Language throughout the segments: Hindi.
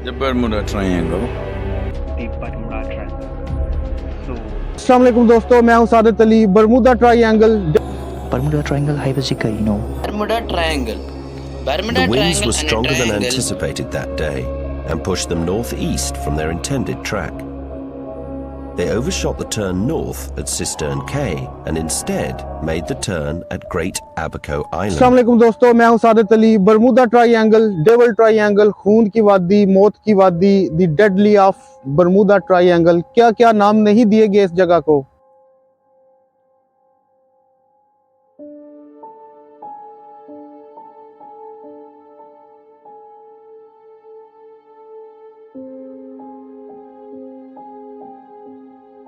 The Bermuda Triangle. The Bermuda Triangle. So, अस्सलाम वालेकुम दोस्तों, मैं हूं Saadat Ali. Bermuda Triangle Bermuda Triangle hypothetical, Bermuda Triangle. Bermuda The winds Triangle were and a stronger than triangle. anticipated that day and pushed them northeast from their intended track. They overshot the turn north at Cistern Cay and instead made the turn at Great Abaco अस्सलाम Island. वालेकुम दोस्तों, मैं हूं Saadat Ali. Bermuda Triangle, devil triangle, खून की वादी, मौत की वादी, the deadly of Bermuda Triangle, क्या क्या नाम नहीं दिए गए इस जगह को।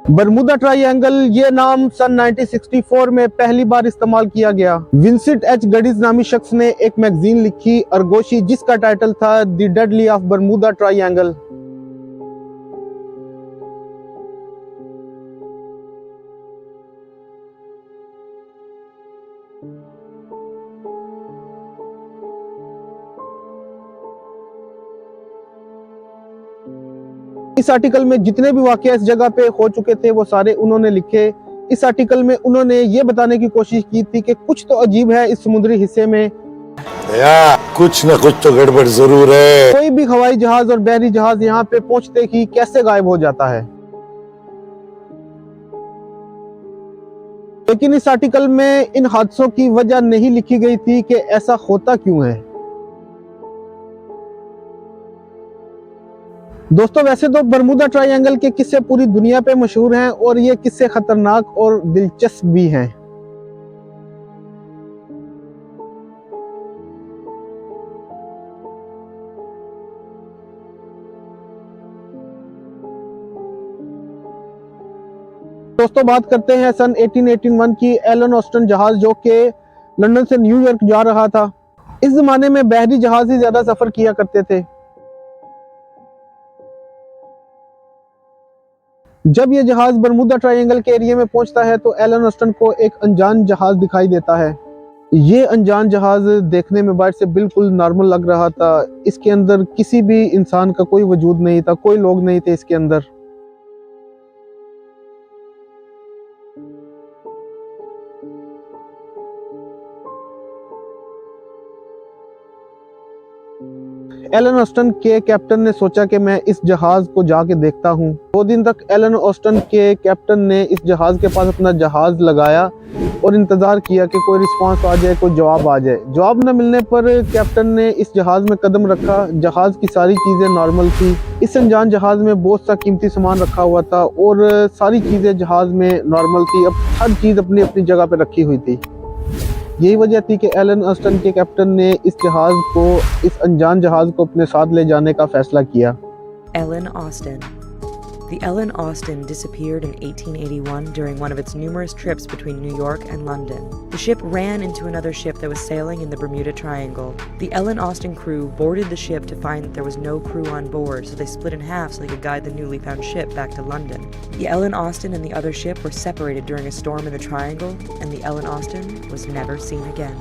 बरमूदा ट्रायंगल ये नाम सन 1964 में पहली बार इस्तेमाल किया गया। विंसेंट एच गडिस नामी शख्स ने एक मैगजीन लिखी, अरगोशी, जिसका टाइटल था the deadly of Bermuda triangle. इस आर्टिकल में जितने भी वाकया इस जगह पे हो चुके थे वो सारे उन्होंने लिखे। इस आर्टिकल में उन्होंने ये बताने की कोशिश की थी कि कुछ तो अजीब है इस समुद्री हिस्से में। कुछ न कुछ तो गड़बड़ जरूर है। कोई भी हवाई जहाज और बहरी जहाज यहाँ पे पहुंचते ही कैसे गायब हो जाता है। लेकिन इस आर्टिकल में इन हादसों की वजह नहीं लिखी गई थी कि ऐसा होता क्यों है। दोस्तों, वैसे तो बरमूदा ट्रायंगल के किस्से पूरी दुनिया पे मशहूर हैं और ये किस्से खतरनाक और दिलचस्प भी हैं। दोस्तों, बात करते हैं सन 1881 की। एलन ऑस्टन जहाज जो कि लंदन से न्यूयॉर्क जा रहा था। इस जमाने में बहरी जहाज ही ज्यादा सफर किया करते थे। जब यह जहाज बरमूदा ट्रायंगल के एरिया में पहुंचता है तो एलन ऑस्टन को एक अनजान जहाज दिखाई देता है। ये अनजान जहाज देखने में बाहर से बिल्कुल नॉर्मल लग रहा था। इसके अंदर किसी भी इंसान का कोई वजूद नहीं था, कोई लोग नहीं थे इसके अंदर। एलन ऑस्टन के कैप्टन ने सोचा कि मैं इस जहाज को जाके देखता हूँ। 2 दिन तक एलन ऑस्टन के कैप्टन ने इस जहाज के पास अपना जहाज लगाया और इंतजार किया कि कोई रिस्पांस आ जाए, कोई जवाब आ जाए। जवाब न मिलने पर कैप्टन ने इस जहाज में कदम रखा। जहाज की सारी चीजें नॉर्मल थी। इस अनजान जहाज में बहुत सा कीमती सामान रखा हुआ था और सारी चीजें जहाज में नॉर्मल थी। अब हर चीज अपनी अपनी जगह पे रखी हुई थी। यही वजह थी कि एलन ऑस्टन के कैप्टन ने इस जहाज को, इस अनजान जहाज को अपने साथ ले जाने का फैसला किया। Ellen Austin. The Ellen Austin disappeared in 1881 during one of its numerous trips between New York and London. The ship ran into another ship that was sailing in the Bermuda Triangle. The Ellen Austin crew boarded the ship to find that there was no crew on board, so they split in half so they could guide the newly found ship back to London. The Ellen Austin and the other ship were separated during a storm in the Triangle, and the Ellen Austin was never seen again.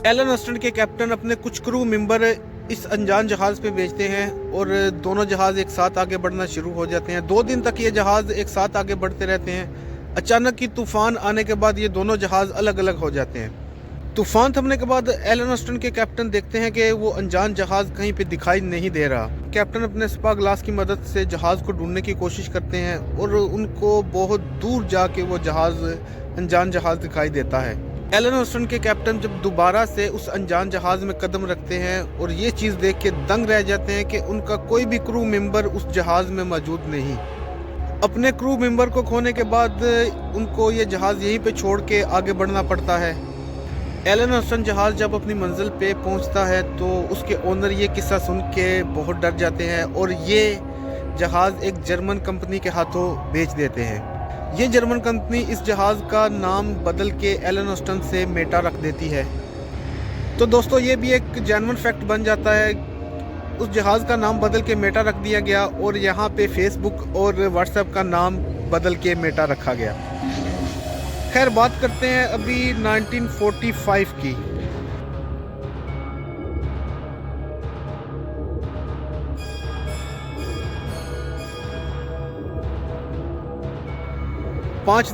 Ellen Austin के कैप्टन अपने कुछ क्रू मेंबर इस अनजान जहाज पे भेजते हैं और दोनों जहाज एक साथ आगे बढ़ना शुरू हो जाते हैं। 2 दिन तक ये जहाज एक साथ आगे बढ़ते रहते हैं। अचानक ही तूफान आने के बाद ये दोनों जहाज अलग अलग हो जाते हैं। तूफान थमने के बाद एलन ऑस्टन के कैप्टन देखते हैं कि वो अनजान जहाज कहीं पे दिखाई नहीं दे रहा। कैप्टन अपने स्पा ग्लास की मदद से जहाज को ढूंढने की कोशिश करते हैं और उनको बहुत दूर जाके वो अनजान जहाज दिखाई देता है। एलन ऑस्टन के कैप्टन जब दोबारा से उस अनजान जहाज में कदम रखते हैं और ये चीज़ देख के दंग रह जाते हैं कि उनका कोई भी क्रू मेंबर उस जहाज में मौजूद नहीं। अपने क्रू मेंबर को खोने के बाद उनको ये जहाज यहीं पे छोड़ के आगे बढ़ना पड़ता है। एलन ऑस्टन जहाज जब अपनी मंजिल पे पहुंचता है तो उसके ओनर ये किस्सा सुन के बहुत डर जाते हैं और ये जहाज एक जर्मन कंपनी के हाथों बेच देते हैं। ये जर्मन कंपनी इस जहाज़ का नाम बदल के एलन ऑस्टन से मेटा रख देती है। तो दोस्तों, ये भी एक जेन्युइन फैक्ट बन जाता है। उस जहाज़ का नाम बदल के मेटा रख दिया गया और यहाँ पे फेसबुक और व्हाट्सएप का नाम बदल के मेटा रखा गया। खैर, बात करते हैं अभी 1945 की। 5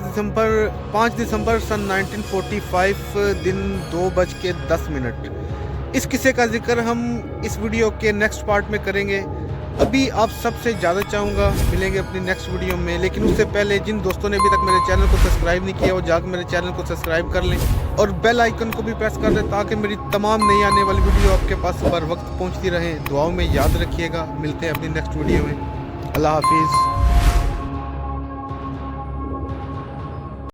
दिसंबर सन 1945 दिन 2:10। इस किस्से का जिक्र हम इस वीडियो के नेक्स्ट पार्ट में करेंगे। अभी आप सबसे ज़्यादा चाहूँगा मिलेंगे अपनी नेक्स्ट वीडियो में, लेकिन उससे पहले जिन दोस्तों ने अभी तक मेरे चैनल को सब्सक्राइब नहीं किया वो जाकर मेरे चैनल को सब्सक्राइब कर लें और बेल आइकन को भी प्रेस कर दें ताकि मेरी तमाम नई आने वाली वीडियो आपके पास बर वक्त पहुँचती रहें। दुआओं में याद रखिएगा। मिलते हैं अपनी नेक्स्ट वीडियो में। अल्लाह हाफिज़।